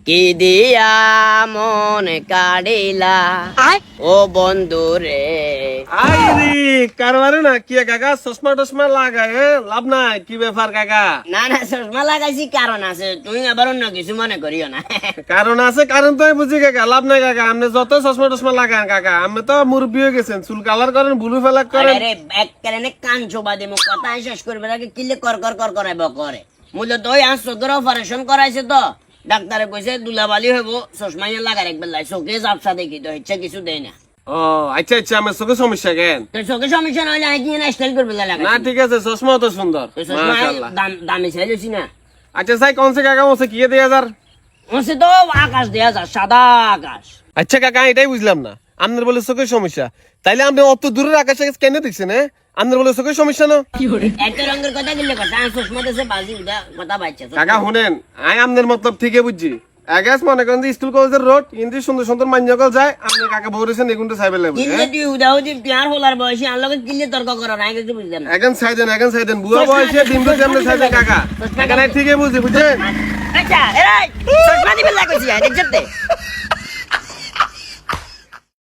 কি দিয়া মন কাড়িলা ও বন্ধু রে। আইরি কারবারে না কি কাকা চশমা টশমা লাগায় লাভ নাই কি ব্যাপার কাকা? না না চশমা লাগাইছি কারণ আছে, তুমি আবার অন্য কিছু মনে করিও না। কারণ আছে, কারণ তো আমি বুঝি কাকা, লাভ নাই কাকা। আপনি যত চশমা টশমা লাগান কাকা, আপনি তো মুরব্বী হয়ে গেছেন, চুল কালার করেন, ব্লু ফেলাক করেন। আরে এক কারণে কান চোবা দেবো, কথা শেষ করবে আগে কিলে কর কর কর করাইব করে। মূলত ওই আজ চোখের অপারেশন করাইছে তো ডাক্তারে কইছে দুলাবালি হইব, চশমা লাগা রাখবেন লাই, চোখে জাপসা দেখি তো ইচ্ছা কিছু দেয় না। ও আচ্ছা আচ্ছা, আমার চোখে সমস্যা কেন? তো চোখে সমস্যা না হলে আগে না স্টাইল করবে লাগা। না ঠিক আছে, চশমা তো সুন্দর চশমা মাশাআল্লাহ। দামি চাইলেছি না। আচ্ছা সাই কোন সে কাকা ওসে কি 2000? ওসে তো আকাশ দেয়া যা, সাদা আকাশ। আচ্ছা কাকা এটাই বুঝলাম না, আপনার বলে চোখের সমস্যা, তাইলে আপনি অত দূরের আকাশে কেন দেখছেন? আপনার বলে চোখের সমস্যা না? একটা রঙের কথা কিনলে কথা চশমা দেশে বাজি উদা কথা বাচ্চা। কাকা শুনেন, আই আপনার মতলব ঠিকই বুঝছি। আগাস মনে করেন যে স্কুল কলেজের রোড ইন্দি সুন্দর সুন্দর মান্যকল যায়, আপনি কাকা বলেছেন এগুনটা সাইবে লাগবে। কিনলে তুই উদা উদি প্যার হলার বয়সে আর লগে কিনলে তর্ক করো না, কিছু বুঝলেন না। এখন সাইদেন বুয়া বয়সে ডিমটা যেমন সাইদেন কাকা, এখানে ঠিকই বুঝছি বুঝছেন। আচ্ছা এরাই চশমা দিবেন লাগছে দেখছতে।